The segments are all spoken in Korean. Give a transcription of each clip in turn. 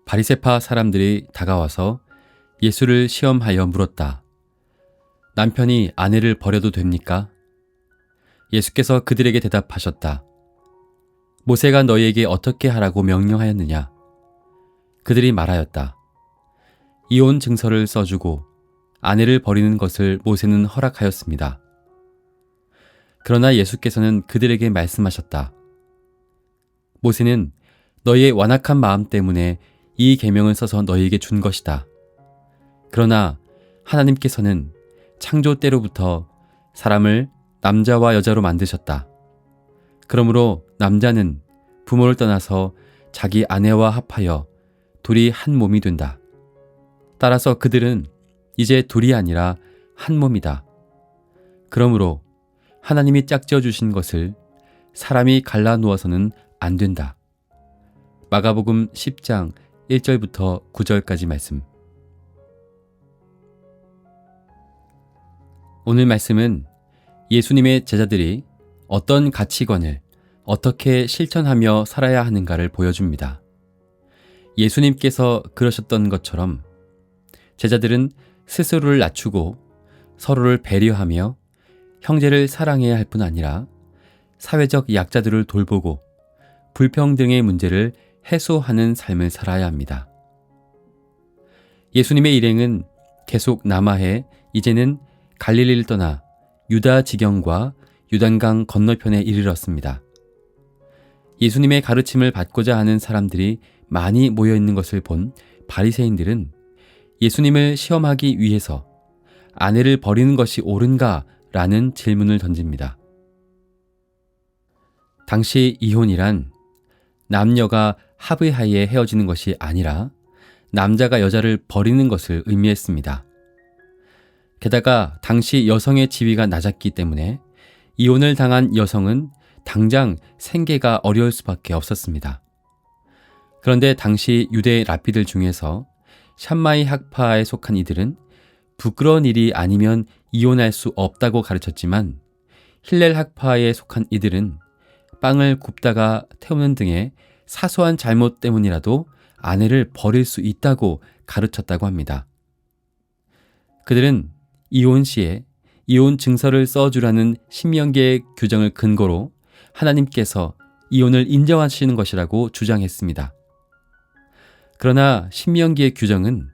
바리새파 사람들이 다가와서 예수를 시험하여 물었다. 남편이 아내를 버려도 됩니까? 예수께서 그들에게 대답하셨다. 모세가 너희에게 어떻게 하라고 명령하였느냐? 그들이 말하였다. 이혼 증서를 써주고 아내를 버리는 것을 모세는 허락하였습니다. 그러나 예수께서는 그들에게 말씀하셨다. 모세는 너희의 완악한 마음 때문에 이 계명을 써서 너희에게 준 것이다. 그러나 하나님께서는 창조 때로부터 사람을 남자와 여자로 만드셨다. 그러므로 남자는 부모를 떠나서 자기 아내와 합하여 둘이 한 몸이 된다. 따라서 그들은 이제 둘이 아니라 한 몸이다. 그러므로 하나님이 짝지어 주신 것을 사람이 갈라놓아서는 안 된다. 마가복음 10장 1절부터 9절까지 말씀. 오늘 말씀은 예수님의 제자들이 어떤 가치관을 어떻게 실천하며 살아야 하는가를 보여줍니다. 예수님께서 그러셨던 것처럼 제자들은 스스로를 낮추고 서로를 배려하며 형제를 사랑해야 할 뿐 아니라 사회적 약자들을 돌보고 불평등의 문제를 해소하는 삶을 살아야 합니다. 예수님의 일행은 계속 남아해 이제는 갈릴리를 떠나 유다 지경과 요단강 건너편에 이르렀습니다. 예수님의 가르침을 받고자 하는 사람들이 많이 모여 있는 것을 본 바리새인들은 예수님을 시험하기 위해서 아내를 버리는 것이 옳은가라는 질문을 던집니다. 당시 이혼이란 남녀가 합의하에 헤어지는 것이 아니라 남자가 여자를 버리는 것을 의미했습니다. 게다가 당시 여성의 지위가 낮았기 때문에 이혼을 당한 여성은 당장 생계가 어려울 수밖에 없었습니다. 그런데 당시 유대 랍비들 중에서 샴마이 학파에 속한 이들은 부끄러운 일이 아니면 이혼할 수 없다고 가르쳤지만 힐렐 학파에 속한 이들은 빵을 굽다가 태우는 등의 사소한 잘못 때문이라도 아내를 버릴 수 있다고 가르쳤다고 합니다. 그들은 이혼 시에 이혼 증서를 써주라는 신명기의 규정을 근거로 하나님께서 이혼을 인정하시는 것이라고 주장했습니다. 그러나 신명기의 규정은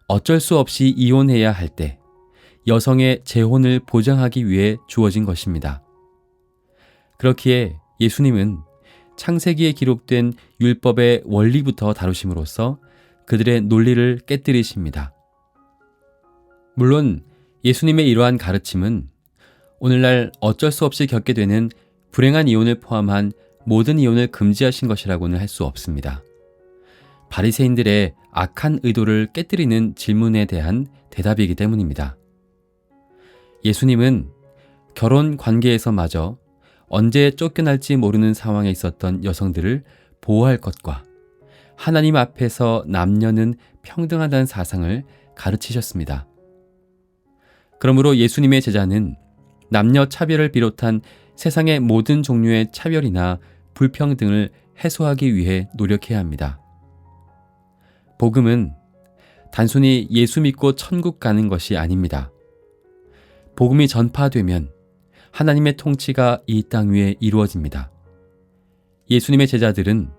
어쩔 수 없이 이혼해야 할 때 여성의 재혼을 보장하기 위해 주어진 것입니다. 그렇기에 예수님은 창세기에 기록된 율법의 원리부터 다루심으로써 그들의 논리를 깨뜨리십니다. 물론 예수님의 이러한 가르침은 오늘날 어쩔 수 없이 겪게 되는 불행한 이혼을 포함한 모든 이혼을 금지하신 것이라고는 할 수 없습니다. 바리새인들의 악한 의도를 깨뜨리는 질문에 대한 대답이기 때문입니다. 예수님은 결혼 관계에서마저 언제 쫓겨날지 모르는 상황에 있었던 여성들을 보호할 것과 하나님 앞에서 남녀는 평등하다는 사상을 가르치셨습니다. 그러므로 예수님의 제자는 남녀 차별을 비롯한 세상의 모든 종류의 차별이나 불평등을 해소하기 위해 노력해야 합니다. 복음은 단순히 예수 믿고 천국 가는 것이 아닙니다. 복음이 전파되면 하나님의 통치가 이 땅 위에 이루어집니다. 예수님의 제자들은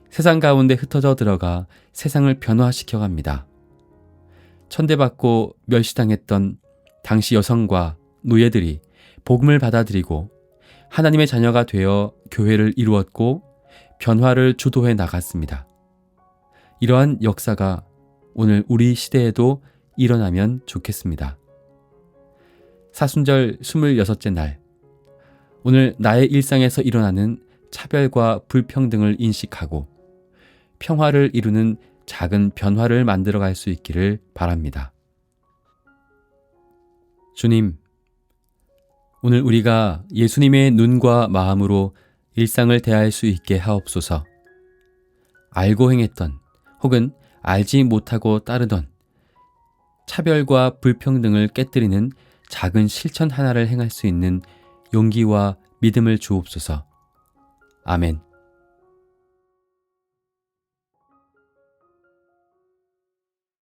세상 가운데 흩어져 들어가 세상을 변화시켜 갑니다. 천대받고 멸시당했던 당시 여성과 노예들이 복음을 받아들이고 하나님의 자녀가 되어 교회를 이루었고 변화를 주도해 나갔습니다. 이러한 역사가 오늘 우리 시대에도 일어나면 좋겠습니다. 사순절 26째 날, 오늘 나의 일상에서 일어나는 차별과 불평등을 인식하고 평화를 이루는 작은 변화를 만들어갈 수 있기를 바랍니다. 주님, 오늘 우리가 예수님의 눈과 마음으로 일상을 대할 수 있게 하옵소서. 알고 행했던 혹은 알지 못하고 따르던 차별과 불평등을 깨뜨리는 작은 실천 하나를 행할 수 있는 용기와 믿음을 주옵소서. 아멘.